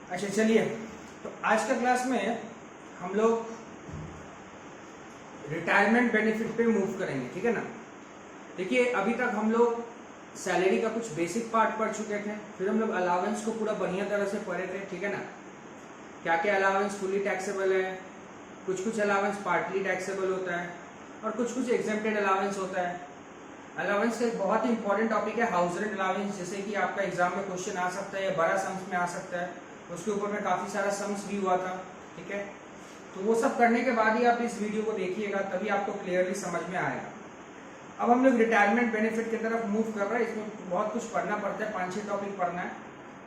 अच्छा चलिए, तो आज का क्लास में हम लोग रिटायरमेंट बेनिफिट पे मूव करेंगे, ठीक है ना। देखिए, अभी तक हम लोग सैलरी का कुछ बेसिक पार्ट पढ़ चुके थे, फिर हम लोग अलावेंस को पूरा बढ़िया तरह से पढ़े थे, ठीक है ना। क्या क्या अलावेंस फुली टैक्सेबल है, कुछ कुछ अलावेंस पार्टली टैक्सेबल होता है और कुछ कुछ एग्जेम्प्टेड अलावेंस होता है। अलावेंस का एक बहुत ही इंपॉर्टेंट टॉपिक है हाउस रेंट अलावेंस, जैसे कि आपका एग्जाम में क्वेश्चन आ सकता है या बड़ा सम्स में आ सकता है। उसके ऊपर में काफ़ी सारा सम्स भी हुआ था, ठीक है। तो वो सब करने के बाद ही आप इस वीडियो को देखिएगा, तभी आपको क्लियरली समझ में आएगा। अब हम लोग रिटायरमेंट बेनिफिट की तरफ मूव कर रहे हैं। इसमें बहुत कुछ पढ़ना पड़ता है, 5-6 टॉपिक पढ़ना है,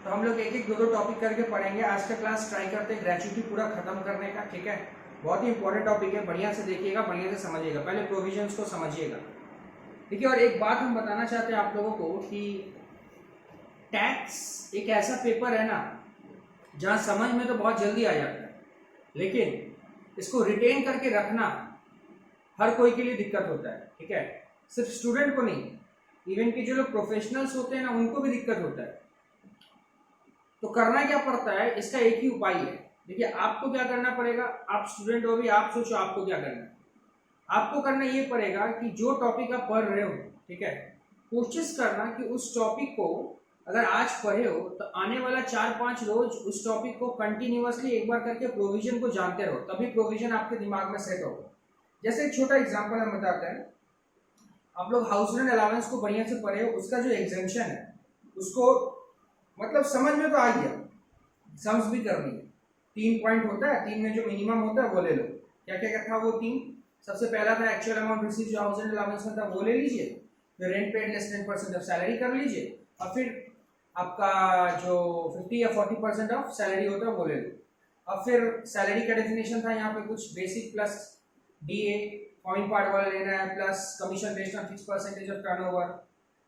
तो हम लोग एक एक दो टॉपिक करके पढ़ेंगे। आज का क्लास ट्राई करते हैं ग्रेच्युटी पूरा खत्म करने का, ठीक है। बहुत ही इंपॉर्टेंट टॉपिक है, बढ़िया से देखिएगा, बढ़िया से समझिएगा। पहले प्रोविजंस को समझिएगा, देखिए। और एक बात हम बताना चाहते हैं आप लोगों को कि टैक्स एक ऐसा पेपर है ना जहां समझ में तो बहुत जल्दी आ जाता है, लेकिन इसको रिटेन करके रखना हर कोई के लिए दिक्कत होता है, ठीक है। सिर्फ स्टूडेंट को नहीं, इवन कि जो लोग प्रोफेशनल्स होते हैं ना, उनको भी दिक्कत होता है। तो करना क्या पड़ता है, इसका एक ही उपाय है। देखिए, आपको क्या करना पड़ेगा, आप स्टूडेंट हो भी, आप सोचो आपको क्या करना है। आपको करना ये पड़ेगा कि जो टॉपिक आप पढ़ रहे हो, ठीक है, कोशिश करना कि उस टॉपिक को अगर आज पढ़े हो तो आने वाला 4-5 रोज उस टॉपिक को कंटिन्यूअसली एक बार करके प्रोविजन को जानते रहो, तभी प्रोविजन आपके दिमाग में सेट होगा। जैसे एक छोटा एग्जांपल हम बताते हैं। आप लोग हाउस रेंट अलावेंस को बढ़िया से पढ़े हो, उसका जो एग्जेम्पशन है उसको मतलब समझ में तो आ गया, सम्स भी कर ली। 3 पॉइंट होता है, 3 में जो मिनिमम होता है वो ले लो। क्या क्या क्या था वो 3? सबसे पहला था एक्चुअल अमाउंट रिसीव, जो हाउस रेंट अलावेंस में था वो ले लीजिए। फिर rent paid less 10% of salary कर लीजिए, और फिर आपका जो 50 या 40% ऑफ सैलरी होता है वो ले लो। अब फिर सैलरी का डेफिनेशन था यहाँ पे कुछ basic plus DA point part वाला लेना है, plus commission based on fix percentage of turnover.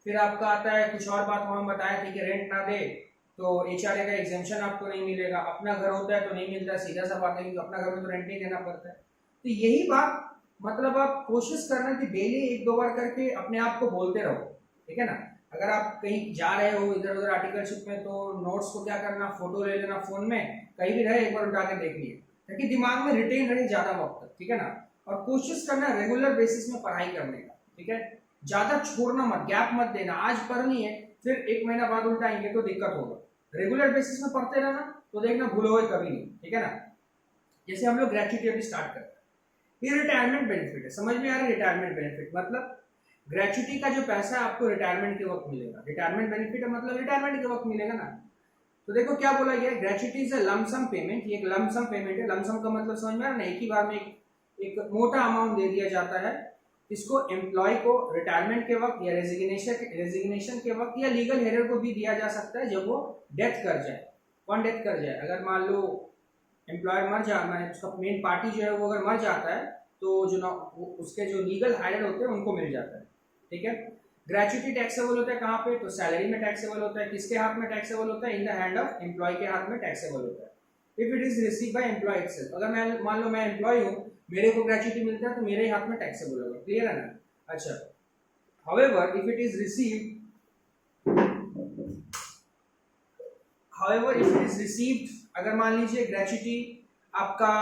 फिर आपका आता है कुछ और बात हम बताया थी कि रेंट ना दे तो एचआरए का एग्जेम्पशन आपको नहीं मिलेगा। अपना घर होता है तो नहीं मिलता, सीधा सा बात है, क्योंकि अपना घर में तो रेंट नहीं देना पड़ता है। तो यही बात मतलब आप कोशिश करना कि डेली 1-2 बार करके अपने आप को बोलते रहो, ठीक है ना। अगर आप कहीं जा रहे हो इधर उधर आर्टिकलशिप में, तो नोट्स को क्या करना, फोटो ले लेना फोन में, कहीं भी रहे एक बार उठा के देख लिए, ताकि दिमाग में रिटेन रहे ज्यादा वक्त तक, ठीक है ना। और कोशिश करना रेगुलर बेसिस में पढ़ाई करने का, ठीक है। ज्यादा छोड़ना मत, गैप मत देना। आज पढ़नी है फिर 1 महीना बाद उल्टाएंगे तो दिक्कत होगा। रेगुलर बेसिस में पढ़ते रहना, तो देखना भूलोगे कभी नहीं, ठीक है ना। जैसे हम लोग ग्रेच्युटी अभी स्टार्ट करते हैं। ये रिटायरमेंट बेनिफिट है, समझ में आ रहा है। रिटायरमेंट बेनिफिट मतलब ग्रेच्युटी का जो पैसा आपको रिटायरमेंट के वक्त मिलेगा। रिटायरमेंट बेनिफिट है मतलब रिटायरमेंट के वक्त मिलेगा ना। तो देखो क्या बोला गया, gratuity is a lump sum payment. ये एक लमसम पेमेंट है। लमसम का मतलब समझ में आ रहा है ना, एक ही बार में एक मोटा अमाउंट दे दिया जाता है। इसको एम्प्लॉय को रिटायरमेंट के वक्त या रेजिग्नेशन के वक्त या लीगल हेयर को भी दिया जा सकता है जब वो डेथ कर जाए। कौन डेथ कर जाए, अगर मान लो एम्प्लॉयर मर जाना है, उसका मेन पार्टी जो है वो अगर मर जाता है, तो जो उसके जो लीगल हायर होते हैं उनको मिल जाता है, ठीक है। ग्रेच्युटी टैक्सेबल होता है कहाँ पे, तो सैलरी में टैक्सेबल होता है। किसके हाथ में टैक्सेबल होता है, in the hand of employee के हाथ में टैक्सेबल होता है। If it is receive by employee itself, अगर मैं मान लो मैं एम्प्लॉय हूँ, मेरे को ग्रेच्युटी मिलता है तो मेरे हाथ में टैक्सेबल होगा। क्लियर है ना। अच्छा, however if it is received, अगर मान लीजिए ग्रेच्युटी आपका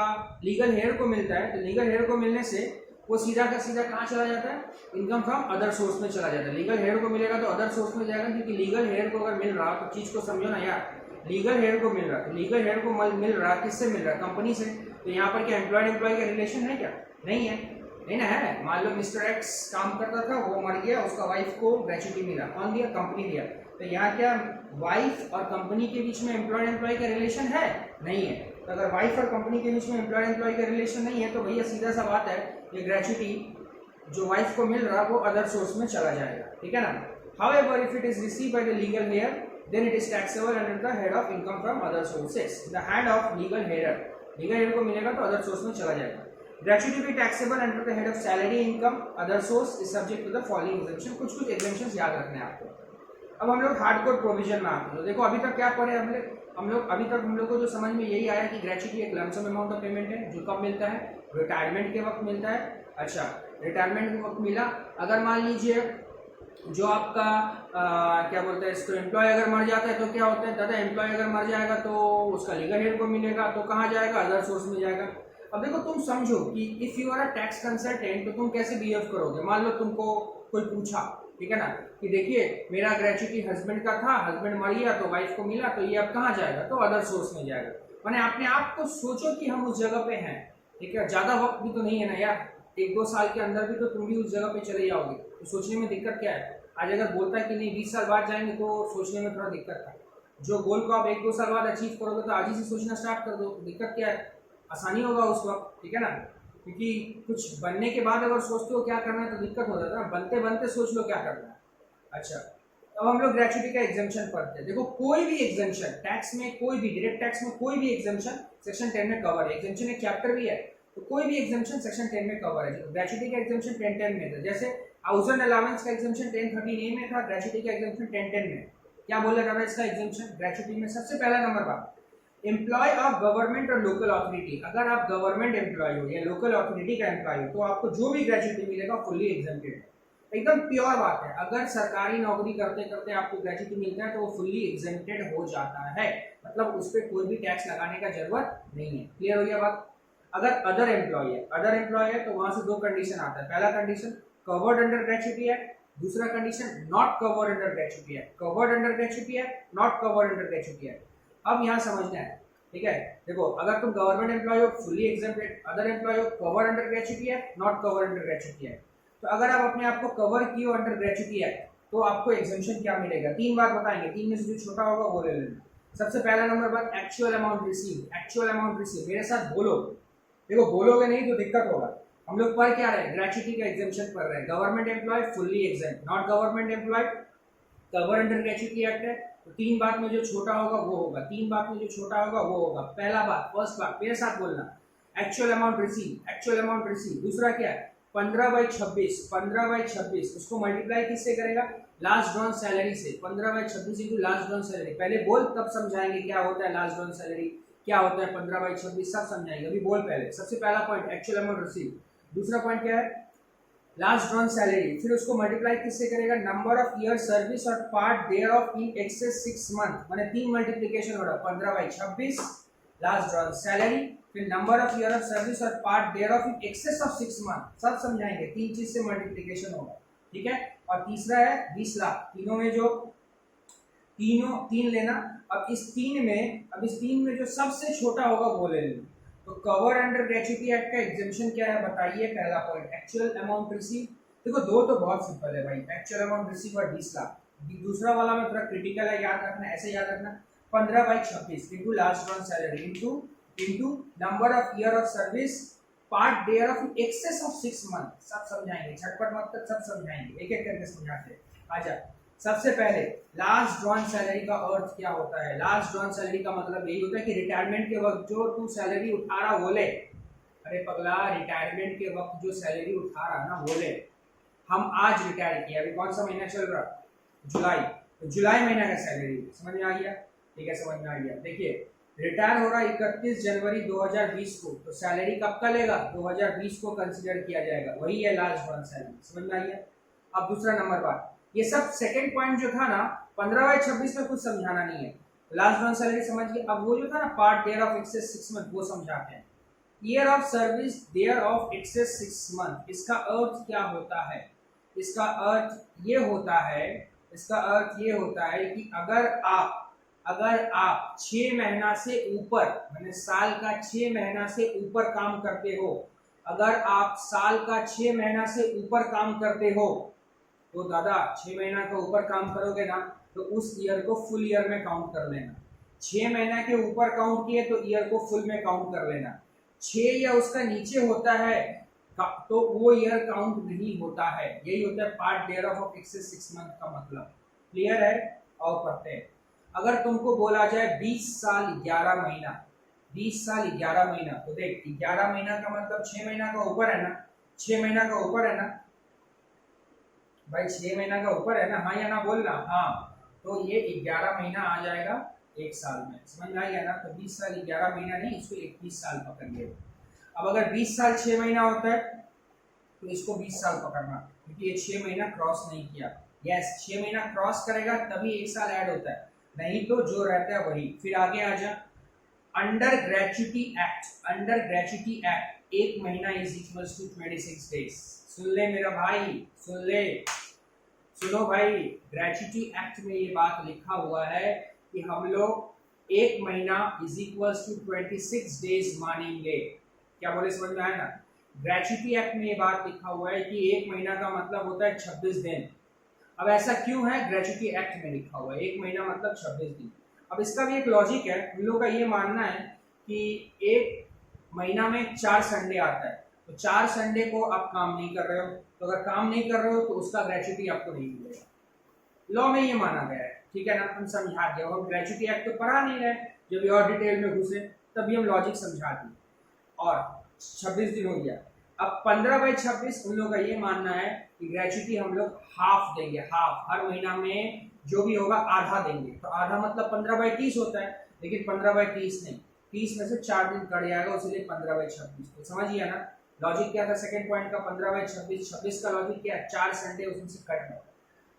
लीगल हेयर को मिलता है, तो लीगल हेयर को मिलने से वो सीधा का सीधा कहाँ चला जाता है, इनकम फ्रॉम अदर सोर्स में चला जाता है। लीगल हेयर को मिलेगा तो अदर सोर्स में जाएगा, क्योंकि लीगल हेयर को अगर मिल रहा, तो चीज को समझो ना यार, लीगल हेयर को मिल रहा, तो लीगल हेयर को मिल रहा किससे मिल रहा, कंपनी से। तो यहाँ पर क्या एम्प्लॉय का रिलेशन है क्या, नहीं है, नहीं ना है। मान लो मिस्टर एक्स काम करता था, वो मर गया, उसका वाइफ को ग्रेच्युटी मिला, कौन दिया, कंपनी दिया। तो यहाँ क्या वाइफ और कंपनी के बीच में एम्प्लॉय का रिलेशन है, नहीं है। तो अगर वाइफ और कंपनी के बीच में एम्प्लॉय का रिलेशन नहीं है, तो भैया सीधा सा बात है, ये ग्रेच्युटी जो वाइफ को मिल रहा वो अदर सोर्स में चला जाएगा, ठीक है ना। However if it is received by the legal heir, then it is taxable under the head of income from other sources. The hand of legal heir, legal heir को मिलेगा तो अदर सोर्स में चला जाएगा। ग्रेच्युटी भी taxable under the head of salary income other source is subject to the following exemption. कुछ कुछ exemptions याद रखने हैं आपको। अब हम लोग हार्डकोर प्रोविजन में आते हैं। देखो अभी तक क्या पढ़े हम लोग अभी तक हम लोग को जो समझ में यही आया कि ग्रेच्युटी एक लमसम अमाउंट ऑफ पेमेंट है, जो कब मिलता है, रिटायरमेंट के वक्त मिलता है। अच्छा, रिटायरमेंट के वक्त मिला, अगर मान लीजिए जो आपका क्या बोलते हैं इसको, एम्प्लॉय अगर मर जाता है तो क्या होता है दादा, एम्प्लॉय अगर मर जाएगा तो उसका लीगल हेड को मिलेगा, तो कहाँ जाएगा, अदर सोर्स में जाएगा। अब देखो तुम समझो कि if you are a tax consultant तो तुम कैसे बिहेव करोगे। मान लो तुमको कोई पूछा, ठीक है ना, कि देखिए मेरा ग्रेचुटी हस्बैंड का था, हस्बैंड मर गया तो वाइफ को मिला, तो ये अब कहाँ जाएगा, तो अदर सोर्स में जाएगा। मैंने अपने आप को सोचो कि हम उस जगह पे हैं, ठीक है, ज्यादा वक्त भी तो नहीं है ना यार, 1-2 साल के अंदर भी तो तुम भी उस जगह पे चले जाओगे, तो सोचने में दिक्कत क्या है। आज अगर बोलता है कि नहीं 20 साल बाद जाएंगे तो सोचने में थोड़ा दिक्कत था। जो गोल को आप 1-2 साल बाद अचीव करोगे तो आज ही से सोचना स्टार्ट कर दो, तो दिक्कत क्या है, आसानी होगा उस वक्त, ठीक है ना। क्योंकि कुछ बनने के बाद अगर सोचते हो क्या करना है तो दिक्कत हो जाता है ना, बनते बनते सोच लो क्या करना है। अच्छा, अब हम लोग ग्रेचुटी का एग्जाम्पशन पढ़ते हैं। देखो कोई भी एग्जाम्पशन टैक्स में, कोई भी डायरेक्ट टैक्स में कोई भी एग्जाम्पशन सेक्शन 10 में कवर है। एग्जाम्पशन एक चैप्टर भी है, तो कोई भी एग्जाम्पशन सेक्शन 10 में कवर है। ग्रेचुटी का एग्जाम्पशन 10-10 में था, जैसे हाउस अलाउंस का एग्जाम्पशन 10-13 में था, ग्रेचुटी का एग्जाम्पशन 10-10 में। क्या बोला जा रहा है इसका एग्जाम्पशन ग्रेचुटी में, सबसे पहला नंबर बात, एम्प्लॉय ऑफ गवर्नमेंट और लोकल अथॉरिटी। अगर आप गवर्नमेंट एम्प्लॉय हो या लोकल अथॉरिटी का एम्प्लॉय हो तो आपको जो भी ग्रेचुटी मिलेगा फुल्ली एग्जेम्प्टेड। एकदम प्योर बात है, अगर सरकारी नौकरी करते करते आपको ग्रेचुटी मिलता है तो वो फुल्ली एग्जेम्प्टेड हो जाता है, मतलब उस पर कोई भी टैक्स लगाने का जरूरत नहीं है। क्लियर हो गया बात। अगर अदर एम्प्लॉय है, अदर एम्प्लॉय है तो वहां से 2 कंडीशन आता है। पहला कंडीशन कवर्ड अंडर ग्रेचुटी है, दूसरा condition not covered under gratuity है। कवर्ड अंडर ग्रेचुटी है, नॉट कवर्ड अंडर ग्रेचुटी है। अब यहाँ समझना है, ठीक है। देखो अगर तुम गवर्नमेंट एम्प्लॉय हो फुल्ली एग्जेम्प्टेड, अदर एम्प्लॉय हो कवर अंडर ग्रेचुटी है, नॉट कवर अंडर ग्रेचुटी है। तो अगर आप अपने आप को कवर किए हो अंडर ग्रेचुटी है तो आपको एग्जेम्पशन क्या मिलेगा, 3 बात बताएंगे, 3 में से जो छोटा होगा वो ले लेना। सबसे पहला नंबर बात actual amount receive. Actual amount receive मेरे साथ बोलो, देखो बोलोगे नहीं तो दिक्कत होगा। हम लोग पढ़ क्या रहे हैं, ग्रेचुटी का एग्जेम्पशन पढ़ रहे हैं। Government employee fully exempt, not government employee cover under gratuity act है। तो 3 बात में जो छोटा होगा वो होगा, 3 बात में जो छोटा होगा वो होगा। पहला बात, फर्स्ट बात मेरे साथ बोलना, actual amount receive, actual amount receive. दूसरा क्या है 15/26, 15/26 उसको मल्टीप्लाई किससे करेगा, लास्ट ड्रॉन सैलरी से। 15/26 इंटू लास्ट ड्रॉन सैलरी। पहले बोल तब समझाएंगे क्या होता है लास्ट ड्रॉन सैलरी, क्या होता है 15/26, सब समझाएंगे। अभी बोल पहले, सबसे पहला पॉइंट एक्चुअल अमाउंट रिसीव। दूसरा पॉइंट क्या है, लास्ट ड्रॉन सैलरी, फिर उसको मल्टीप्लाई किससे करेगा, नंबर ऑफ ईयर सर्विस और part there of in excess 6 month, माने 3 मल्टीप्लिकेशन हो रहा है 15/26 लास्ट ड्रॉन सैलरी, फिर number of year of service और part there of in excess of 6 month, सब समझाएंगे। 3 चीज से मल्टीप्लिकेशन होगा, ठीक है। और तीसरा है 20 लाख। तीनों में जो तीनों 3 लेना। अब इस 3 में जो सबसे छोटा होगा वो ले लेना। तो कवर अंडर ग्रेचुटी एक्ट का एग्जेम्पशन क्या है बताइए। पहला पॉइंट एक्चुअल अमाउंट रिसीव। देखो दो तो बहुत सिंपल है भाई, एक्चुअल अमाउंट रिसीव और 20 लाख। दूसरा वाला में थोड़ा क्रिटिकल है, याद रखना, ऐसे याद रखना, 15/26 into last drawn salary into number of year of service part there of excess of 6 month. सब समझाएंगे, झटपट मत कर, सब समझाएंगे, एक एक करके समझाते हैं। आजा, सबसे पहले लास्ट ड्रॉन सैलरी का अर्थ क्या होता है। लास्ट ड्रॉन सैलरी का मतलब यही होता है कि रिटायरमेंट के वक्त जो तू सैलरी उठा रहा वो ले। अरे पगला, रिटायरमेंट के वक्त जो सैलरी उठा रहा ना वो ले। हम आज रिटायर किया, अभी कौन सा महीना चल रहा, जुलाई, तो जुलाई महीना का सैलरी, समझ में आ गया, ठीक है, समझ में आ गया। देखिए रिटायर हो रहा 31 जनवरी 2020 को, तो सैलरी कब का लेगा, 2020 को कंसिडर किया जाएगा, वही है लास्ट ड्रॉन सैलरी, समझ में आ गया। अब दूसरा नंबर बात, ये सब सेकंड पॉइंट जो था ना 15/26 में कुछ समझाना नहीं है, लास्ट ड्रॉन सैलरी समझ गए। अब वो जो था ना part there of excess 6 month वो समझाते हैं। Year of service thereof excess 6 month, इसका अर्थ क्या होता है, इसका अर्थ ये होता है, इसका अर्थ ये होता है कि अगर आप 6 महीना से ऊपर, मैंने साल का 6 महीना से ऊपर काम करते हो, अगर आप साल का 6 महीना से ऊपर काम करते हो तो दादा 6 महीना के ऊपर काम करोगे ना तो उस ईयर को फुल ईयर में काउंट कर लेना। 6 महीना के ऊपर काउंट किए तो ईयर को फुल में काउंट कर लेना। 6 या उसका नीचे होता है तो वो ईयर काउंट नहीं होता है। यही होता है part there of excess 6 month का मतलब। क्लियर है। और पढ़ते हैं, अगर तुमको बोला जाए 20 साल 11 महीना, 20 साल 11 महीना, तो देख 11 महीना का मतलब 6 महीना का ऊपर है ना, 6 महीना का ऊपर है ना भाई, 6 महीना का ऊपर है ना, हाँ या ना बोलना, हाँ। तो ये 11 महीना आ जाएगा एक साल में, समझ में आ गया ना। तो 20 साल 11 महीना नहीं, इसको 21 साल पकड़िए। अब अगर 20 साल 6 महीना होता है तो इसको 20 साल पकड़ना, क्योंकि ये 6 महीना क्रॉस नहीं किया। यस, 6 महीना क्रॉस करेगा तभी 1 साल ऐड होता है, नहीं तो जो रहता है वही। फिर आगे आ जा, under gratuity act, under gratuity act 1 महीना इज इक्वल्स टू 26 डेज। सुन ले मेरा भाई, सुन ले, सुनो भाई, ग्रेचुटी एक्ट में ये बात लिखा हुआ है कि हम लोग 1 महीना इज इक्वल्स टू 26 डेज मानेंगे। क्या बोले, समझ में आया ना? ग्रेचुटी एक्ट में ये बात लिखा हुआ है कि 1 महीना का मतलब होता है 26 दिन। अब ऐसा क्यों है? ग्रेचुटी एक्ट में लिखा हुआ है 1 महीना मतलब 26 दिन। अब इसका भी एक लॉजिक है, हम लोग का ये मानना है कि 1 महीना में 4 संडे आता है, तो 4 संडे को आप काम नहीं कर रहे हो, तो अगर काम नहीं कर रहे हो तो उसका ग्रेचुटी आपको नहीं मिलेगा। लॉ में ये माना गया है, ठीक है ना? हम समझा दिया, हम ग्रेचुटी एक्ट तो पढ़ा नहीं रहे, जब और डिटेल में घुसे तभी हम लॉजिक समझा दिए। और 26 दिन हो गया। अब 15/26 उन लोग का ये मानना है कि ग्रेचुटी हम लोग हाफ देंगे, हाफ, हर महीना में जो भी होगा आधा देंगे। तो आधा मतलब 15/30 होता है, लेकिन 15/30 नहीं, 30 में से 4 दिन कट जाएगा, इसलिए 15/26। तो समझिए ना लॉजिक क्या था सेकंड पॉइंट का, 15/26। 26 का लॉजिक क्या है? 4 संडे उसमें से कट जाएगा।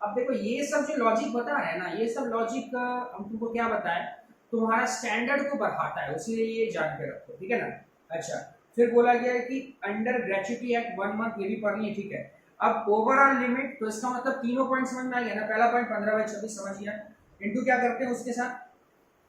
अब देखो ये सब जो लॉजिक बता रहे हैं ना, ये सब लॉजिक हम तुमको क्या बताएं, तुम्हारा स्टैंडर्ड को बढ़ाता है, इसीलिए ये जान के रखो, ठीक है ना? अच्छा, फिर बोला गया है कि अंडर ग्रेचुटी एक्ट 1 मंथ, ये भी पढ़नी है, ठीक है। अब ओवरऑल लिमिट, तो इसका मतलब तीनों पॉइंट समझ में आ गया ना। पहला पॉइंट 15/26 समझ गया, इंटू क्या करते हैं उसके साथ,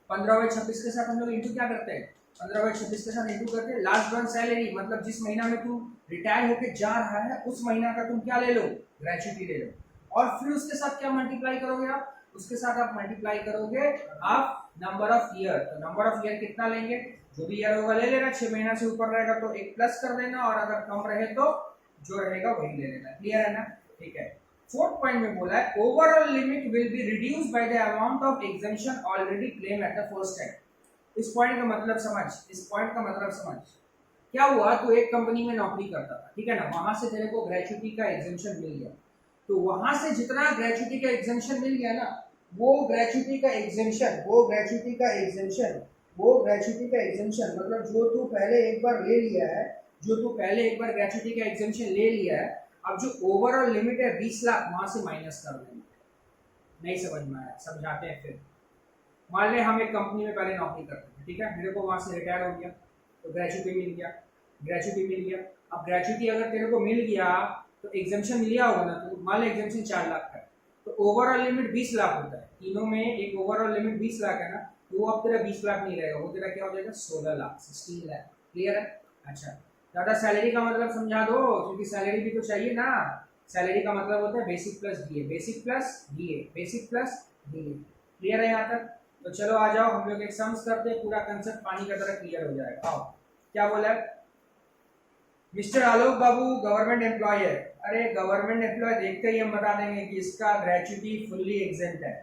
15/26 के साथ हम लोग इंटू क्या करते हैं, 15/26 के साथ इंटू करते हैं लास्ट वन सैलरी, मतलब जिस महीना में तू रिटायर होके जा रहा है उस महीना का तुम क्या ले लो, ग्रेचुटी ले लो। और फिर उसके साथ क्या मल्टीप्लाई करोगे आप, उसके साथ आप मल्टीप्लाई करोगे आप नंबर ऑफ ईयर। तो नंबर ऑफ ईयर कितना लेंगे, जो भी ईयर होगा ले लेना, 6 महीना से ऊपर रहेगा तो 1 प्लस कर देना, और अगर कम रहे तो जो रहेगा वही ले लेना। क्लियर है ना? ठीक है। फोर्थ पॉइंट में बोला है overall limit will be reduced by the amount of exemption already claim at the first time. इस पॉइंट का मतलब समझ, इस पॉइंट का मतलब समझ। क्या हुआ, तो एक कंपनी में नौकरी करता था, ठीक है ना, वहां से तेरे को ग्रेचुटी का एग्जेम्पशन मिल गया, तो वहां से जितना ग्रेचुटी का एग्जेम्पशन मिल गया ना, वो ग्रेचुटी का एग्जेम्पशन, वो ग्रेचुटी का एग्जेम्पशन, वो ग्रेचुटी का एग्जेम्पशन मतलब जो तू पहले एक बार ले लिया है, जो तू पहले एक बार ग्रेचुटी का एग्जेम्पशन ले लिया है, अब जो ओवरऑल लिमिट है 20 लाख वहां से माइनस कर देना। नहीं समझ में आया, समझाते हैं फिर। मान ले हम एक कंपनी में पहले नौकरी करते हैं, ठीक है, मेरे को वहां से रिटायर हो गया तो ग्रेचुटी मिल गया, ग्रेचुटी मिल गया। अब ग्रेचुटी अगर तेरे को मिल गया तो एग्जेम्पशन मिल गया होगा ना, तो मान ले एग्जेम्पशन 4 लाख का है, तो ओवरऑल लिमिट 20 लाख होता है, तीनों में एक ओवरऑल लिमिट 20 लाख है ना, तो वो अब तेरा 20 लाख नहीं रहेगा, वो तेरा क्या हो जाएगा 16 लाख, 16 लाख। क्लियर है? अच्छा, ज़्यादा सैलरी का मतलब समझा दो, क्योंकि सैलरी भी तो चाहिए ना। सैलरी का मतलब होता है basic plus DA, basic plus DA, basic plus DA. Clear है यहाँ तक? तो चलो आ जाओ, हम लोग एक सम्स करते हैं, पूरा कंसेप्ट पानी का तरह क्लियर हो जाएगा। आओ, क्या बोला है, मिस्टर आलोक बाबू गवर्नमेंट एम्प्लॉय है। अरे गवर्नमेंट एम्प्लॉय देखते ही हम बता देंगे कि इसका ग्रेचुटी फुल्ली एग्जेम्प्ट है।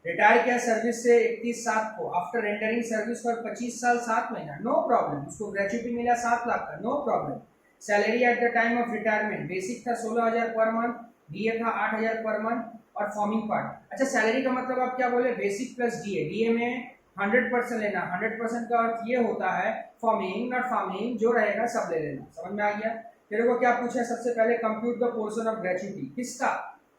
रिटायर किया सर्विस से 31/7 को, आफ्टर रेंडरिंग सर्विस फॉर 25 साल 7 महीना, नो प्रॉब्लम, उसको ग्रेचुटी मिला 7 लाख का, no problem. Salary at the time of retirement basic था 16,000 पर मंथ, डीए था 8,000 पर मंथ, और फॉर्मिंग पार्ट। अच्छा, सैलरी का मतलब आप क्या बोले, बेसिक प्लस डीए, डीए में 100% लेना, 100% का अर्थ ये होता है फॉर्मिंग नॉट फार्मिंग, जो रहेगा सब ले लेना। समझ में आ गया? तेरे को क्या पूछा सबसे पहले, compute the portion of gratuity, किसका,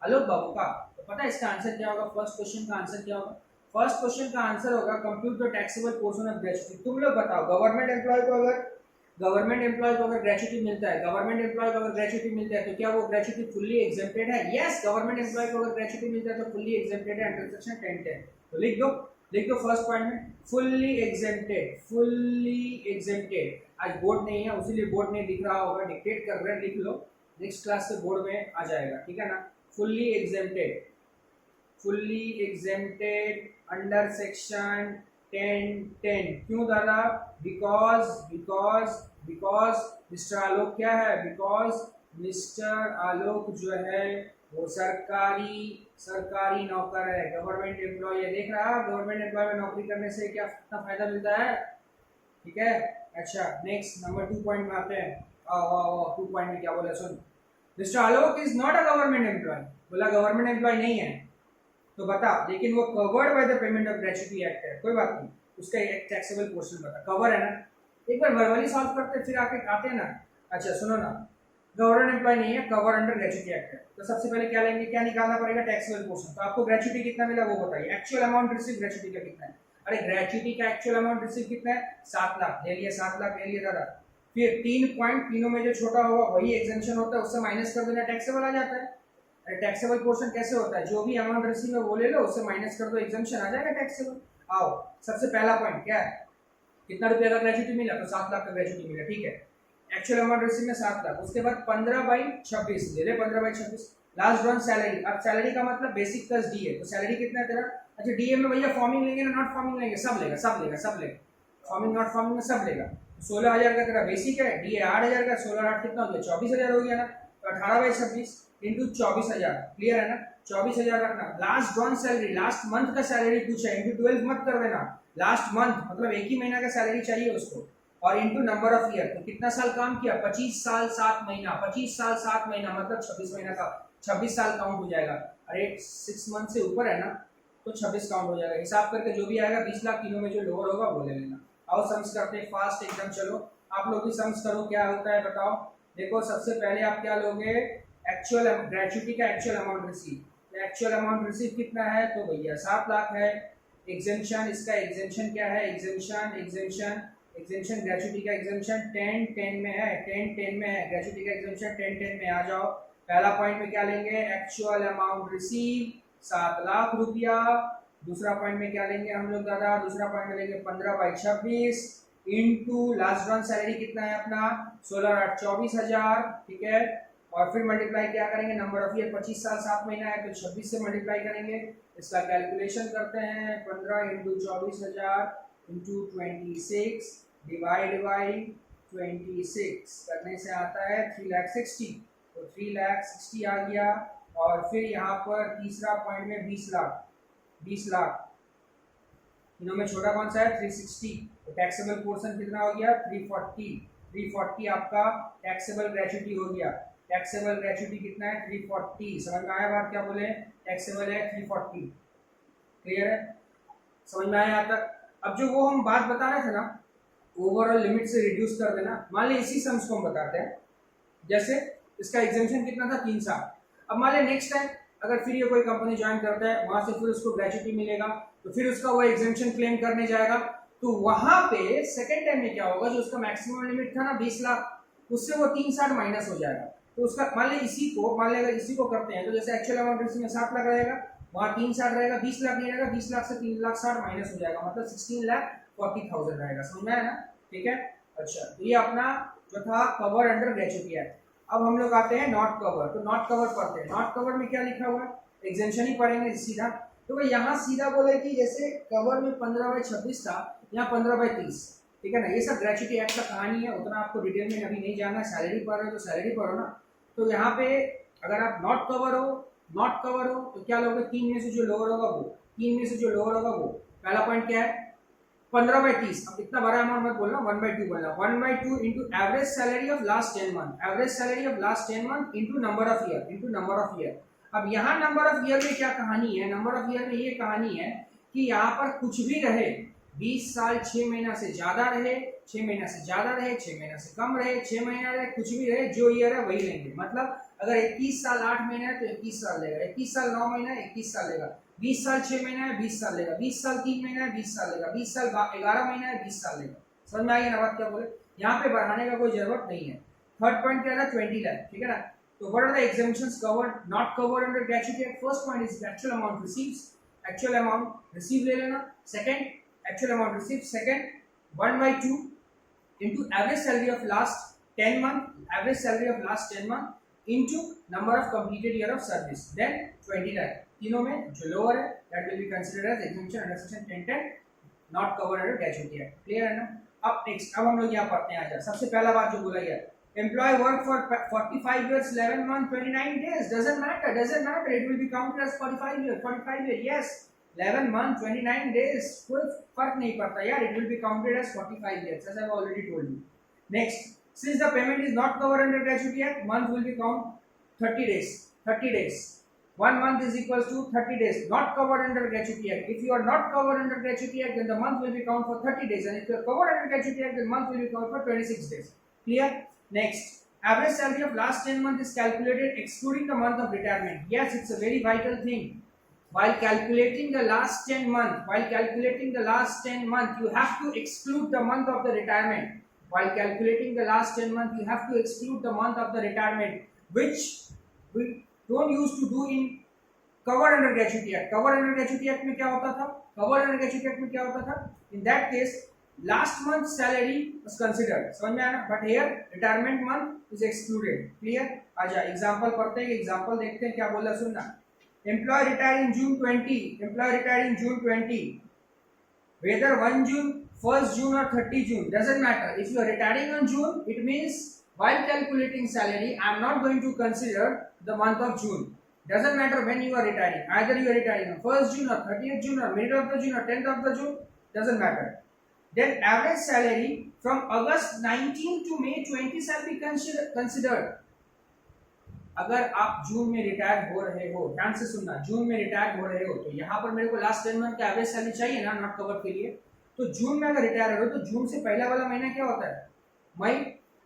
आलोक बाबू का। तो पता है इसका आंसर क्या होगा, फर्स्ट क्वेश्चन का आंसर क्या होगा, फर्स्ट क्वेश्चन का आंसर होगा compute the taxable portion of gratuity. तुम लोग बताओ, गवर्नमेंट एम्प्लॉय को अगर ग्रेचुटी मिलता है, गवर्नमेंट एम्प्लॉय को अगर ग्रेचुटी मिलता है तो क्या वो ग्रेचुटी फुल्ली एग्जेम्प्टेड है? यस, गवर्नमेंट एम्प्लॉय को अगर ग्रेचुटी मिलता है तो फुल्ली एग्जेम्प्टेड है अंडर सेक्शन 1010। तो लिख दो फर्स्ट पॉइंट में फुल्ली एग्जेम्प्टेड, फुल्ली एग्जेम्प्टेड। आज बोर्ड नहीं है उसीलिए बोर्ड नहीं दिख रहा होगा, डिक्टेट कर रहे हैं, लिख लो, नेक्स्ट क्लास से बोर्ड में आ जाएगा, ठीक है ना। Fully exempted, fully exempted under section 1010। क्यों दादा? बिकॉज मिस्टर आलोक क्या है, बिकॉज मिस्टर आलोक जो है वो सरकारी नौकर है, गवर्नमेंट एम्प्लॉय है। देख रहा है, गवर्नमेंट एम्प्लॉय में नौकरी करने से क्या कितना फायदा मिलता है, ठीक है। अच्छा, नेक्स्ट नंबर 2 पॉइंट में आते हैं। 2 पॉइंट में क्या बोला, सुन, mister Alok is not a government employ, बोला गवर्नमेंट एम्प्लॉय नहीं है, तो बता, लेकिन वो covered by the payment of gratuity act है, कोई बात नहीं, उसका एक टैक्सेबल पोर्शन बता, कवर है ना। एक बार वर्बली सॉल्व करते फिर आके आते हैं ना। अच्छा सुनो ना, गवर्नमेंट एम्प्लॉय नहीं है, कवर अंडर ग्रेच्युटी एक्ट है। तो सबसे पहले क्या लेंगे, क्या निकालना पड़ेगा, टैक्सेबल पोर्शन। तो आपको ग्रेच्युटी कितना मिला वो बताइए, एक्चुअल अमाउंट रिसीव ग्रेच्युटी का कितना है। अरे ग्रेच्युटी का एक्चुअल अमाउंट रिसीव कितना है, 7 लाख ले लिया, 7 लाख ले लिया दादा। फिर 3 पॉइंट तीनों में जो छोटा होगा वही एग्जेम्पशन होता है, उससे माइनस कर देना, टैक्सेबल आ जाता है। अरे टैक्सेबल पोर्शन कैसे होता है, जो भी अमाउंट रिसीव है वो ले लो, उससे माइनस कर दो, एग्जेम्पशन आ जाएगा टैक्सेबल। आओ सबसे पहला पॉइंट क्या है, कितना रुपया का ग्रेच्युटी मिला, तो 7 लाख का ग्रेच्युटी मिला, ठीक है। एक्चुअल अमाउंट रिसीव में 7 लाख, उसके बाद 15/26 ले ले, 15/26। लास्ट ड्रॉन सैलरी, अब सैलरी का मतलब बेसिक प्लस डी है, तो सैलरी कितना है तेरा, अच्छा डीए में भैया फॉर्मिंग लेंगे ना नॉट फॉर्मिंग लेंगे, सब लेगा, सब लेगा, सब लेगा, फॉर्मिंग नॉट फॉर्मिंग में सब लेगा। 16,000 का तेरा बेसिक है, डीए 8,000 का, 16 8 कितना हो गया, 24,000 हो गया ना। तो 18/26 इंटू 24,000, क्लियर है ना, 24,000 रखना। Last drawn salary, last month का सैलरी पूछा है, इंटू 12 मत कर देना, लास्ट मंथ मतलब एक ही महीना का सैलरी चाहिए उसको, और इनटू नंबर ऑफ ईयर, तो कितना साल काम किया, 25 साल 7 महीना, 25 साल 7 महीना मतलब 26 महीना का 26 साल काउंट हो जाएगा। अरे 6 मंथ से ऊपर है ना तो 26 काउंट हो जाएगा, हिसाब करके जो भी आएगा 20 लाख, तीनों में जो लोअर होगा वो ले लेना। आओ सम्स करते हैं फास्ट एकदम, चलो आप लोग भी सम्स करो क्या होता है बताओ। देखो सबसे पहले आप क्या लोगे, एक्चुअल ग्रेच्युटी का actual amount receive, actual amount receive कितना है, तो भैया 7 लाख है। एग्जेम्पशन, इसका एग्जेम्पशन क्या है, एग्जेम्पशन एग्जेम्पशन एग्जेम्पशन ग्रेच्युटी का एग्जेम्पशन 10 में है, 10 में है, ग्रेच्युटी का एग्जेम्पशन 10 में आ जाओ। पहला पॉइंट में क्या लेंगे, एक्चुअल अमाउंट रिसीव 7 लाख रुपया। दूसरा पॉइंट में क्या लेंगे हम लोग दादा, दूसरा पॉइंट में लेंगे 15/26 इनटू लास्ट ड्रॉन सैलरी कितना है अपना 16 8 24,000, ठीक है। और फिर मल्टीप्लाई क्या करेंगे, नंबर ऑफ ईयर 25 साल 7 महीना है तो 26 से मल्टीप्लाई करेंगे। इसका कैलकुलेशन करते हैं, 15 इंटू 24,000 इंटू 26 डिवाइड बाई 26 करने से आता है 3,60,000, तो 3,60,000 आ गया। और फिर यहाँ पर तीसरा पॉइंट में 20 लाख, 20 लाख तीनों में छोटा कौन सा है 360, तो टैक्सेबल पोर्शन कितना हो गया 340 आपका टैक्सेबल ग्रेच्युटी हो गया। टैक्सेबल ग्रेच्युटी कितना है 340, समझ में आया बात क्या बोले, टैक्सेबल है 340, क्लियर है, समझ में आया यहाँ तक। अब जो वो हम बात बता रहे थे ना ओवरऑल लिमिट से रिड्यूस कर देना, मान ली इसी सम्स को हम बताते हैं, जैसे इसका एग्जेम्पशन कितना था 3 साल। अब मान ली नेक्स्ट टाइम अगर फिर ये कोई कंपनी ज्वाइन करता है, वहां से फिर उसको ग्रेच्युटी मिलेगा, तो फिर उसका वो एग्जेम्पशन क्लेम करने जाएगा, तो वहां पे सेकेंड टाइम में क्या होगा, जो उसका मैक्सिमम लिमिट था ना 20 लाख, उससे वो 360 माइनस हो जाएगा। तो उसका मान ली मान ली अगर इसी को करते हैं तो जैसे एक्चुअल अमाउंट इसमें 7 लाख रहेगा, वहाँ 360 रहेगा, 20 लाख नहीं रहेगा, 20 लाख से 3,60,000 माइनस हो जाएगा, मतलब 16,40,000 रहेगा, समझ में आया ना, ठीक है। अच्छा तो ये अपना जो था कवर अंडर ग्रेच्युटी एक्ट। अब हम लोग आते हैं नॉट कवर, तो नॉट कवर पढ़ते हैं। नॉट कवर में क्या लिखा हुआ है, एग्जेम्पशन ही पढ़ेंगे सीधा। तो भाई यहाँ सीधा बोले कि जैसे कवर में 15/26 था, यहाँ 15/30, ठीक है ना। ये सब ग्रेच्युटी एक्ट का कहानी है, उतना आपको डिटेल में अभी नहीं जानना है, सैलरी पढ़ रहे हो तो सैलरी पढ़ो ना। तो यहाँ पे अगर आप नॉट कवर हो तो क्या लोगे, 3 में से जो लोअर होगा वो, 3 में से जो लोअर होगा वो। पहला पॉइंट क्या है 15/30, अब इतना बड़ा अमाउंट मत बोलना, 1/2 बोलना, 1/2 into average salary of last 10 month, average salary of last 10 month into number of year, into number of year. अब यहाँ नंबर ऑफ ईयर में क्या कहानी है, नंबर ऑफ ईयर में ये कहानी है कि यहाँ पर कुछ भी रहे, 20 साल 6 महीना से ज्यादा रहे, 6 महीना से ज्यादा रहे, 6 महीना से कम रहे, 6 महीना रहे, कुछ भी रहे, जो ईयर है वही लेंगे। मतलब अगर 21 साल 8 महीना है तो 21 साल लेगा, 21 साल 9 महीना है 21 साल लेगा, 20 साल 6 महीना है 20 साल लेगा, 20 साल 3 महीना है 20 साल लेगा, 20 साल 11 महीना है 20 साल लेगा। समझ में आ गया ना बात क्या बोले, यहाँ पे बढ़ाने का कोई जरूरत नहीं है। थर्ड पॉइंट क्या था 20 लाख, ठीक है ना। तो what are the exemptions covered, not covered under gratuity act? First point is actual amount received, actual amount received ले लेना। Second, actual amount received. Second, 1/2 into average salary of last 10 month, average salary of last 10 month into number of completed year of service, then 20 lakh। तीनों में जो lower है that will be considered as exemption under section 1010, not covered under gratuity act। Clear है ना। अब next, अब हम लोग यहाँ पढ़ते हैं। आजा सबसे पहला बात जो बोला गया, employee work for 45 years 11 months 29 days, doesn't matter, it will be counted as 45 years, yes, 11 months 29 days, कोई फर्क नहीं पड़ता यार, it will be counted as 45 years as I have already told you। Next, since the payment is not covered under gratuity act, month will be count 30 days, 1 month is equals to 30 days, not covered under gratuity act। If you are not covered under gratuity act, then the month will be count for 30 days, and if you are covered under gratuity act, then month will be count for 26 days। Clear? Next, Average salary of last 10 months is calculated excluding the month of retirement. Yes, it's a very vital thing. While calculating the last 10 month, you have to exclude the month of the retirement. While calculating the last 10 month, you have to exclude the month of the retirement, which we don't used to do in covered under gratuity act. Covered under gratuity act में क्या होता था? Covered under gratuity act में क्या होता था? In that case, last month's salary was considered. समझ में आया? But here retirement month is excluded. Clear? आजा एग्जांपल पढ़ते हैं, एग्जांपल देखते हैं क्या बोला सुनना. Employee retired in June 20. Whether 1 June, 1st June or 30 June, doesn't matter. If you are retiring on June, it means while calculating salary, I am not going to consider the month of June. Doesn't matter when you are retiring. Either you are retiring on 1st June or 30th June or middle of the June or 10th of the June, doesn't matter. Then average salary from August 19 to May 20 shall be considered. अगर आप जून में retire हो रहे हो, ध्यान से सुनना, जून में रिटायर हो रहे हो तो यहाँ पर मेरे को लास्ट 10 मंथ का एवरेज सैलरी चाहिए ना नॉट कवर के लिए. तो जून में अगर रिटायर हो तो जून से पहला वाला महीना क्या होता है? मई.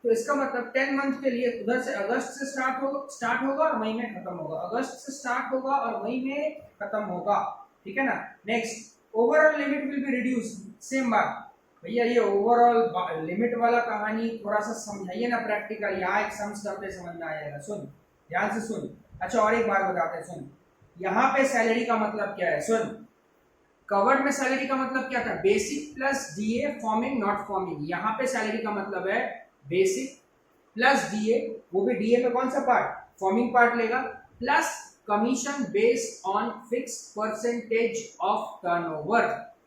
तो इसका मतलब 10 मंथ के लिए उधर से अगस्त से स्टार्ट होगा और मई में खत्म होगा. अगस्त से स्टार्ट होगा और मई में खत्म होगा. ठीक है ना. Next, overall limit will be reduce. Same बात भैया, ये ओवरऑल लिमिट वाला कहानी थोड़ा सा समझाइए ना प्रैक्टिकल. यहाँ एक सम्स करते समझ में आएगा. सुन, ध्यान से सुन. अच्छा, और एक बात बताते हैं. सुन, यहाँ पे सैलरी का मतलब क्या है? सुन, कवर्ड में सैलरी का मतलब क्या था? Basic plus DA, forming not forming. यहाँ पे सैलरी का मतलब है बेसिक प्लस डीए, वो भी डीए में कौन सा पार्ट? फॉर्मिंग पार्ट लेगा, plus commission based on fix percentage of turnover.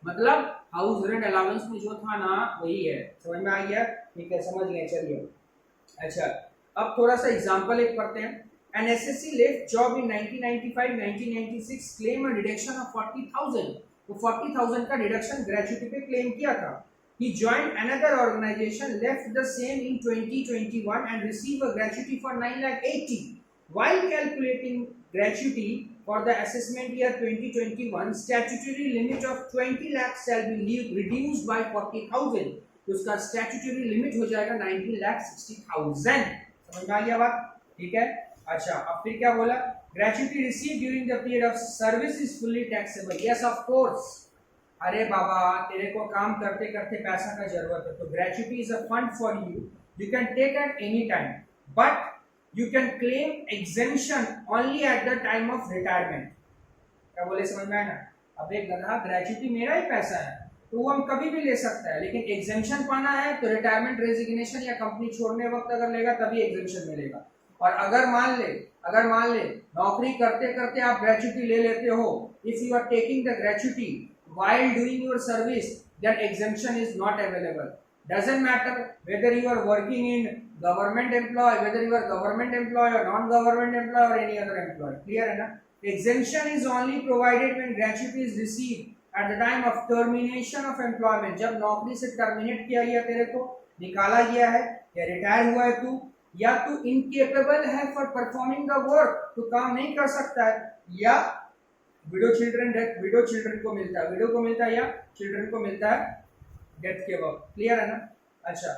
मतलब हाउस रेंट अलाउंस में जो था ना वही है. समझ में आ गया? ठीक है, समझ गए. चलिए, अच्छा अब थोड़ा सा एग्जांपल एक पढ़ते हैं. An SSC left job in 1995-1996 claim a deduction of 40,000. तो 40,000 का डिडक्शन ग्रेचुटी पे क्लेम किया था. He joined another organization, left the same in 2021 and received a gratuity for 9,80,000. While calculating gratuity for the assessment year 2021, statutory limit of 20 lakh shall be reduced by 40,000. तो उसका statutory limit हो जाएगा 19,60,000. समझ में आ गया बात? ठीक है. अच्छा, अब फिर क्या बोला? Gratuity receive during the period of service is fully taxable. Yes of course. अरे बाबा, तेरे को काम करते करते पैसा का जरूरत है तो gratuity is a fund for you. You can take at any time but you can claim exemption only at the time of retirement. क्या बोले? समझ में आया ना. अब एक गधा, ग्रेचुटी मेरा ही पैसा है तो वो हम कभी भी ले सकता है, लेकिन एग्जेम्पशन पाना है तो रिटायरमेंट रेजिग्नेशन या कंपनी छोड़ने वक्त अगर लेगा तभी एग्जेम्पशन मिलेगा. और अगर मान ले नौकरी करते करते आप ग्रेचुटी ले लेते हो, if you are taking the gratuity while doing your service, then exemption is not available. Doesn't matter whether you are working in government employee, whether you are government employee or non-government employee or any other employee. Clear है ना? Exemption is only provided when gratuity is received at the time of termination of employment. जब नौकरी से terminate किया गया, तेरे को निकाला गया है या रिटायर हुआ है तू, या तू इनकेपेबल है फॉर परफॉर्मिंग द वर्क, तू काम नहीं कर सकता है, या विडो चिल्ड्रन को मिलता है, विडो को मिलता है या चिल्ड्रन को मिलता है डेथ के वक्त. क्लियर है ना? अच्छा,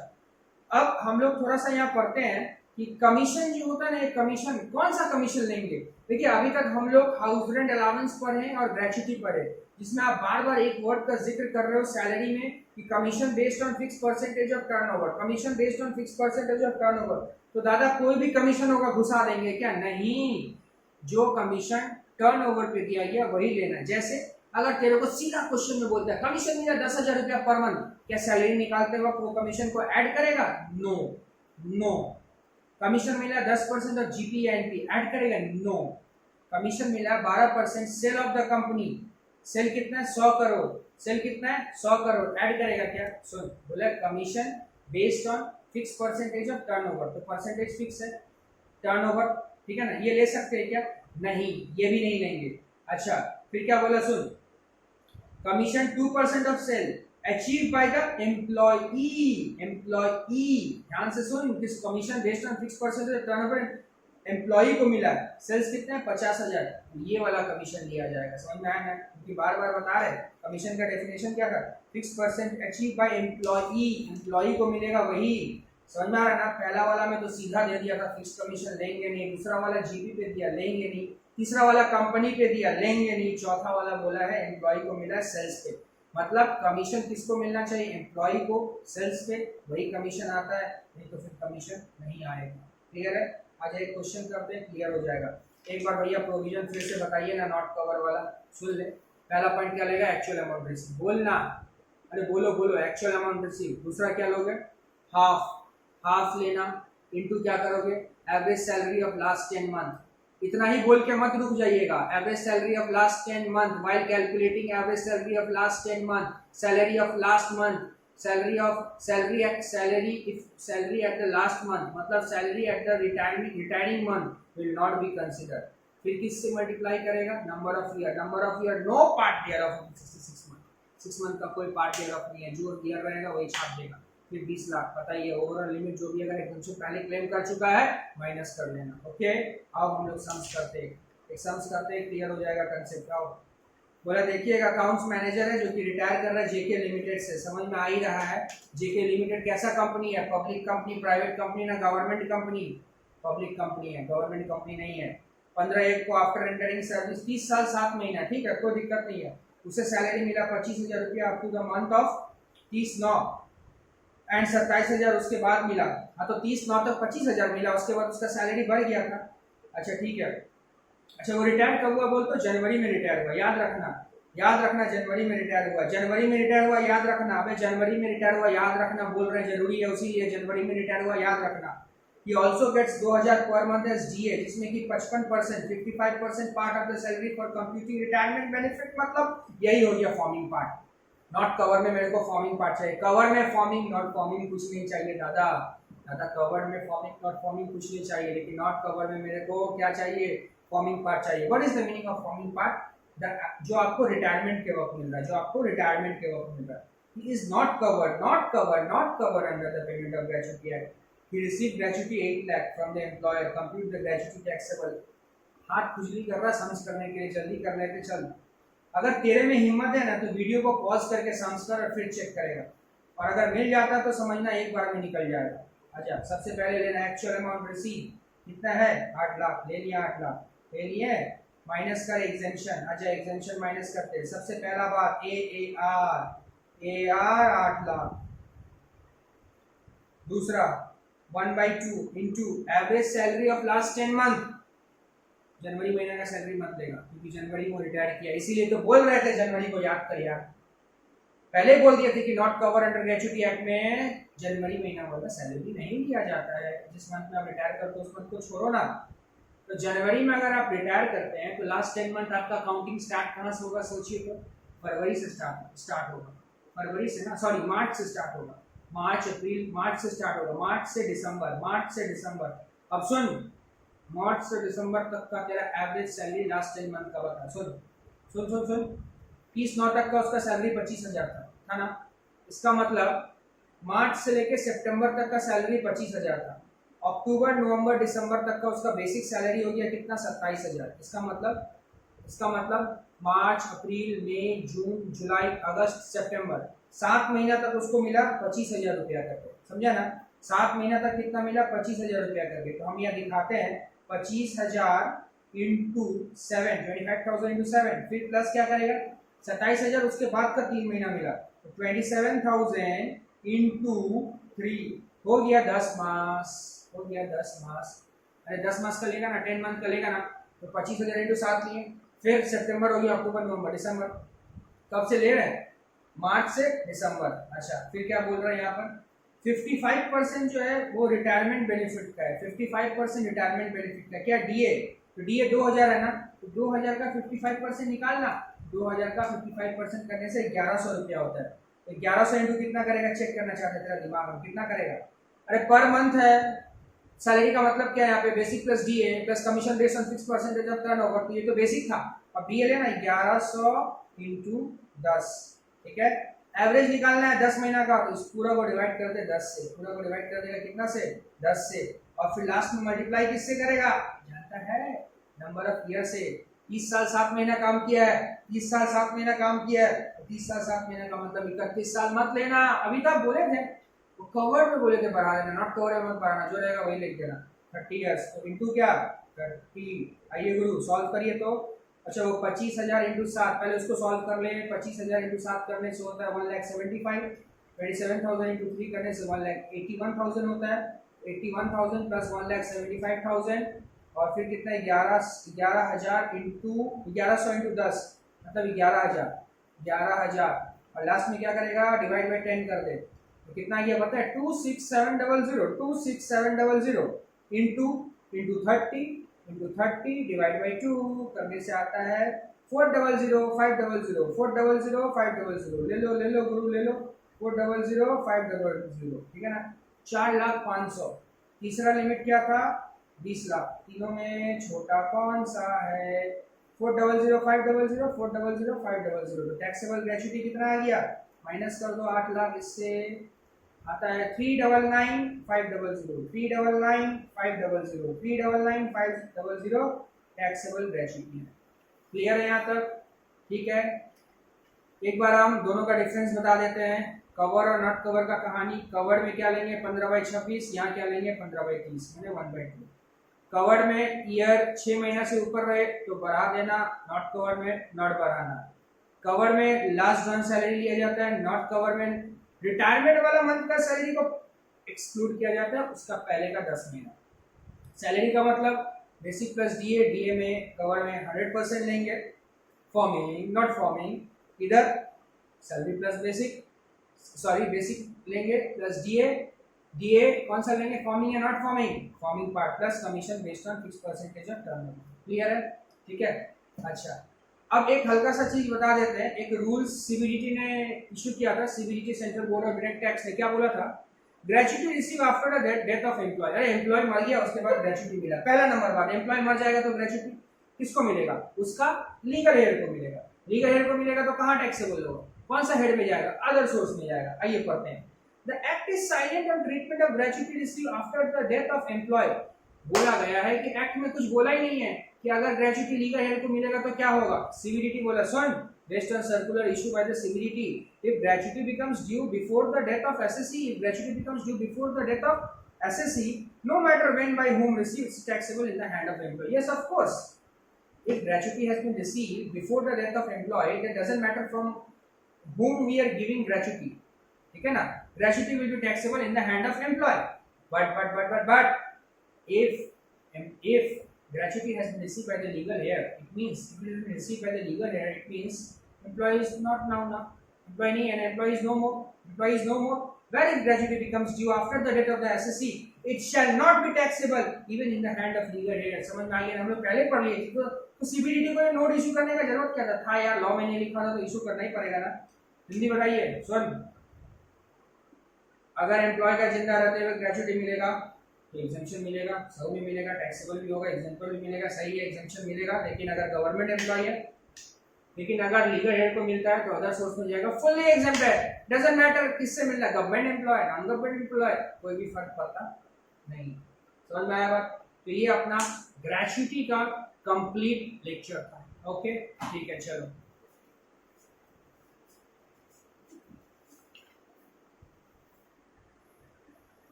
अब हम लोग थोड़ा सा यहाँ पढ़ते हैं कि कमीशन जो होता है ना, कमीशन कौन सा कमीशन लेंगे. देखिए, अभी तक हम लोग हाउस रेंट अलाउंस पढ़े और ग्रेचुटी पढ़े, जिसमें आप बार बार एक वर्ड का जिक्र कर रहे हो सैलरी में कि commission based on fix percentage of turnover, commission based on fix percentage of turnover. तो दादा कोई भी कमीशन होगा घुसा देंगे क्या? नहीं, जो कमीशन टर्नओवर पे दिया गया वही लेना. जैसे अगर तेरे को सीधा क्वेश्चन में बोलता है कमीशन मिला 10,000 रुपया पर मंथ, क्या सैलरी निकालते वक्त वो कमीशन को ऐड करेगा? नो. कमीशन मिला 10% ऑफ जीपी या एनपी, ऐड करेगा? नो. कमीशन मिला 12% sale of the company, sale कितना है? 100 करोड़. सेल कितना है? 100 करोड़, ऐड करेगा क्या? सुन, बोला commission based on fix percentage of turnover, तो परसेंटेज फिक्स है टर्नओवर. ठीक है ना? ये ले सकते हैं क्या? नहीं, ये भी नहीं लेंगे. अच्छा, फिर क्या बोला? सुन, commission 2% of sale achieve by the employee. ध्यान से सुन, किस commission based on fix percentage of turnover employee को मिला, सेल्स कितना है? 50,000, ये वाला कमीशन लिया जाएगा. समझ में आया ना? क्योंकि बार बार बता रहे कमीशन का डेफिनेशन क्या था? Fix percent achieve by employee, employee को मिलेगा वही. समझ में आ रहा है ना। पहला वाला में तो सीधा दे दिया था फिक्स कमीशन लेंगे नहीं, दूसरा वाला जीपी पे दिया लेंगे नहीं, तीसरा वाला कंपनी पे दिया लेंगे नहीं, चौथा वाला बोला है एम्प्लॉय को मिला है सेल्स पे। मतलब कमीशन किसको मिलना चाहिए, एम्प्लॉय को सेल्स पे, वही कमीशन आता है, नहीं तो फिर कमीशन नहीं आएगा। क्लियर है। आज एक क्वेश्चन करते हैं, क्लियर हो जाएगा। एक बार भैया प्रोविजन फिर से बताइए ना, नॉट कवर वाला सुन ले। पहला पॉइंट क्या लेगा, एक्चुअल अमाउंट रिसीव, बोलना, अरे बोलो बोलो, एक्चुअल अमाउंट रिसीव। दूसरा क्या लोगे, हाफ, हाफ लेना, इनटू क्या करोगे, average salary of last 10 month. इतना ही बोल के मत रुक जाइएगा, average salary of last 10 month, while calculating average salary of last 10 month, salary of last month, salary at the last month, मतलब salary at the retiring month will not be considered. फिर किससे मल्टीप्लाई करेगा, number of year, number of year no part year of 66 month, 6 month का कोई part year of नहीं है, जो year रहेगा वही छाप देगा। फिर 20 लाख, बताइए ओवरऑल लिमिट जो भी अगर एकदम से पहले क्लेम कर चुका है माइनस कर लेना। ओके, अब हम लोग सम्स करते हैं, एक सम्स करते हैं, क्लियर हो जाएगा कंसेप्ट। आओ बोला, देखिएगा अकाउंट्स मैनेजर है जो कि रिटायर कर रहा है जेके लिमिटेड से, समझ में आ ही रहा है। जेके लिमिटेड कैसा कंपनी है, पब्लिक कंपनी, प्राइवेट कंपनी ना गवर्नमेंट कंपनी, पब्लिक कंपनी है, गवर्नमेंट कंपनी नहीं है। 15/1 को आफ्टर एंटरिंग सर्विस 30 साल 7 महीना, ठीक है, कोई दिक्कत नहीं है। उसे सैलरी मिला 25,000 रुपया up to the month of 30/9 and 27,000 उसके बाद मिला। हाँ तो 30/9 तक 25,000 मिला, उसके बाद उसका सैलरी बढ़ गया था। अच्छा ठीक है, अच्छा वो रिटायर कब हुआ बोल, तो जनवरी में रिटायर हुआ, याद रखना, याद रखना, जनवरी में रिटायर हुआ, जनवरी में रिटायर हुआ, याद रखना। अबे जनवरी में रिटायर हुआ याद रखना, बोल रहे जरूरी है, उसी लिए जनवरी में रिटायर हुआ याद रखना। He also gets 2,000 per month as DA, जिसमें कि 55%, 55% part of the salary for computing retirement benefit, मतलब यही हो गया फॉर्मिंग पार्ट। नॉट कवर में मेरे को फॉर्मिंग पार्ट चाहिए, कवर में फॉर्मिंग, नॉट फॉर्मिंग कुछ नहीं चाहिए दादा, दादा कवर में फॉर्मिंग नॉट फॉर्मिंग कुछ नहीं चाहिए, लेकिन नॉट कवर में मेरे को क्या चाहिए, फॉर्मिंग पार्ट चाहिए। What is the meaning of forming part, जो आपको रिटायरमेंट के वक्त मिल रहा है, जो आपको रिटायरमेंट के वक्त मिल रहा है। He is not covered, not covered, not covered under the payment of gratuity act. He received gratuity 8 lakh from the employer. Compute the gratuity taxable. हाथ खुजली कर रहा समझ करने के लिए, जल्दी कर लेते चल। अगर तेरे में हिम्मत है ना तो वीडियो को पॉज करके समझ कर और फिर चेक करेगा, और अगर मिल जाता तो समझना एक बार में निकल जाएगा। अच्छा सबसे पहले लेना एक्चुअल अमाउंट रिसीव, कितना है 8 लाख, ले लिया 8 लाख, ले लिए, माइनस कर एग्जेम्पशन। अच्छा एग्जेम्पशन माइनस करते हैं, सबसे पहला बात AR 8 लाख, दूसरा 1/2 into average salary of last 10 month, जनवरी महीने का सैलरी मत लेगा क्योंकि जनवरी को रिटायर किया, इसीलिए तो बोल रहे थे जनवरी को याद कर यार, पहले बोल दिए थे कि not cover under gratuity act में जनवरी महीना वाला सैलरी नहीं लिया जाता है, जिस मंथ में आप रिटायर करते हो उस मंथ को छोड़ो ना। तो जनवरी में अगर आप रिटायर करते हैं तो लास्ट 10 मंथ आपका काउंटिंग स्टार्ट कहाँ से होगा, सोचिए तो फरवरी से स्टार्ट होगा, फरवरी से ना, सॉरी मार्च से स्टार्ट होगा, मार्च अप्रैल, मार्च से स्टार्ट होगा, मार्च से दिसंबर, मार्च से दिसंबर। अब सुन, मार्च से दिसंबर तक का तेरा एवरेज सैलरी लास्ट 10 मंथ का बता, सुन सुन सुन सुन 30/9 तक का उसका सैलरी 25,000 था ना, इसका मतलब मार्च से लेके सितंबर तक का सैलरी 25,000 था, अक्टूबर नवंबर दिसंबर तक का उसका बेसिक सैलरी हो गया कितना 27,000। इसका मतलब मार्च अप्रैल मई जून जुलाई अगस्त सितंबर 7 महीना तक उसको मिला 25,000 रुपया करके, समझा ना, 7 महीना तक कितना मिला 25,000 रुपया करके। तो हम यहाँ दिखाते हैं 25,000 इंटू 7, 25,000 इंटू 7, फिर प्लस क्या करेगा 27,000, उसके बाद का 3 महीना मिला तो 27,000 इंटू 3 हो गया 10 मास, हो गया 10 मास। अरे 10 मास का लेगा ना, 10 मंथ का लेगा ना, तो 25,000 इंटू 7 लिए, फिर सितंबर हो गया, अक्टूबर नवंबर दिसंबर, कब से ले रहे हैं मार्च से दिसंबर। अच्छा फिर क्या बोल रहे हैं यहाँ पर 55% जो है वो रिटायरमेंट बेनिफिट का है, 55% रिटायरमेंट बेनिफिट का, क्या डीए, तो डीए 2,000 है ना, तो 2,000 का 55% निकालना, 2,000 का 55% करने से 1,100 रुपया होता है, तो 1,100 इंटू कितना करेगा, चेक करना चाहते तेरा दिमाग में कितना करेगा। अरे पर मंथ है, सैलरी का मतलब क्या है यहाँ पे basic plus DA plus commission based on fix percentage of turnover, तो ये तो बेसिक था, अब डीए लेना 1100 इंटू 10, ठीक है। एवरेज निकालना है 10 महीना का, तो इस पूरा को डिवाइड कर दे 10 से, पूरा को डिवाइड कर देगा कितना से 10 से, और फिर लास्ट में मल्टीप्लाई किससे करेगा, जानता है नंबर ऑफ ईयर से। 30 साल 7 महीना काम किया है, 30 साल 7 महीना काम किया है, 30 साल 7 महीना का मतलब 31 साल मत लेना, अभी तक बोले थे वो कवर्ड में बोले थे बढ़ा देना, नॉट कवर्ड में मत बढ़ाना, जो रहेगा वही लिख देना 30 ईयर्स। तो इंटू क्या 30। आइए गुरु सॉल्व करिए तो। अच्छा वो 25,000 इंटू 7, पहले उसको सॉल्व कर ले। 25,000 इंटू 7 करने से होता है 1,75,000। 27,000 इंटू 3 करने से 1,81,000 होता है। 81,000 प्लस 1,75,000 और फिर कितना है 11,000 इंटू 1100 इंटू 10 मतलब 11,000 और लास्ट में क्या करेगा डिवाइड बाई 10 कर दे तो कितना ये पता है 26700 इंटू 30 डिवाइड बाई 2 करने से आता है 400,500 ले लो गुरु ले लो 400,500 ठीक है ना 4,05,000। तीसरा लिमिट क्या था 20 लाख। तीनों में छोटा कौन सा है 400,500 तो टैक्सेबल ग्रेच्युटी कितना आ गया माइनस कर दो 8 लाख इससे आता है 399,500 टैक्सेबल ग्रेच्युटी है। क्लियर है यहाँ तक ठीक है। एक बार हम दोनों का डिफरेंस बता देते हैं कवर और नॉट कवर का कहानी। कवर में क्या लेंगे 15/26, यहाँ क्या लेंगे 15/30 मैंने 1/2। कवर्ड में ईयर 6 महीना से ऊपर रहे तो बढ़ा देना, नॉट कवर में नॉट बढ़ाना। कवर में लास्ट जॉन सैलरी लिया जाता है, नॉट कवर में रिटायरमेंट वाला मंथ का सैलरी को एक्सक्लूड किया जाता है उसका पहले का 10 महीना। सैलरी का मतलब बेसिक प्लस डीए, डीए में कवर में 100% लेंगे फॉर्मिंग नॉट फॉर्मिंग, इधर सैलरी प्लस बेसिक लेंगे प्लस डीए, डीए कौन सा लेंगे फॉर्मिंग या not forming part plus commission based on fix percentage of turnover. Clear है ठीक है। अच्छा अब एक हल्का सा चीज बता देते हैं। एक रूल सीबीडीटी ने इशू किया था, CBDT central board of direct tax ने क्या बोला था gratuity receive after the death of employ. अरे एम्प्लॉय मर गया उसके बाद ग्रेच्युटी मिला, पहला नंबर बात एम्प्लॉय मर जाएगा तो ग्रेच्युटी किसको मिलेगा उसका लीगल हेयर को मिलेगा। लीगल हेयर को मिलेगा तो कहाँ टैक्सेबल होगा कौन सा हेड में जाएगा अदर सोर्स में जाएगा। आइए पढ़ते हैं। The act is silent on treatment of gratuity received after the death of employee। बोला गया है कि एक्ट में कुछ बोला ही नहीं है कि अगर ग्रेच्युटी लीगल हेड को मिलेगा तो क्या होगा। सीबीडीटी बोला सुन based on circular issued by the CBDT if gratuity becomes due before the death of SSC, if gratuity becomes due before the death of SSC no matter when by whom received it's taxable in the hand of the employee। Yes of course if gratuity has been received before the death of employee that doesn't matter from whom we are giving gratuity ठीक है ना। gratuity will be taxable in the hand of employee but if gratuity has been received by the legal heir it means if it has been received by the legal heir it means employee is not now employee nahi and employee is no more where if gratuity becomes due after the death of the SSC it shall not be taxable even in the hand of legal heir। समझ में आ गया हम लोग पहले पढ़ लिए तो CBDT को नोट इशू करने का जरूरत क्या था यार लॉ में नहीं लिखा था तो इशू करना ही पड़ेगा ना। हिंदी बताइए सुन अगर एम्प्लॉय का जिंदा रहते हुए ग्रेच्युटी मिलेगा तो एग्जेम्पशन मिलेगा, सब में मिलेगा, टैक्सेबल भी होगा, एग्जाम्पल भी मिलेगा, सही है एग्जेम्पशन मिलेगा। लेकिन अगर गवर्नमेंट एम्प्लॉय है लेकिन अगर लीगल हेड को मिलता है तो अदर सोर्स में जाएगा फुल्ली एग्जेम्प्टेड डजंट मैटर किससे मिल रहा है government employ non government employ कोई भी फर्क पड़ता नहीं। समझ में आया बात। तो ये अपना ग्रेच्युटी का कंप्लीट लेक्चर था। ओके ठीक है चलो।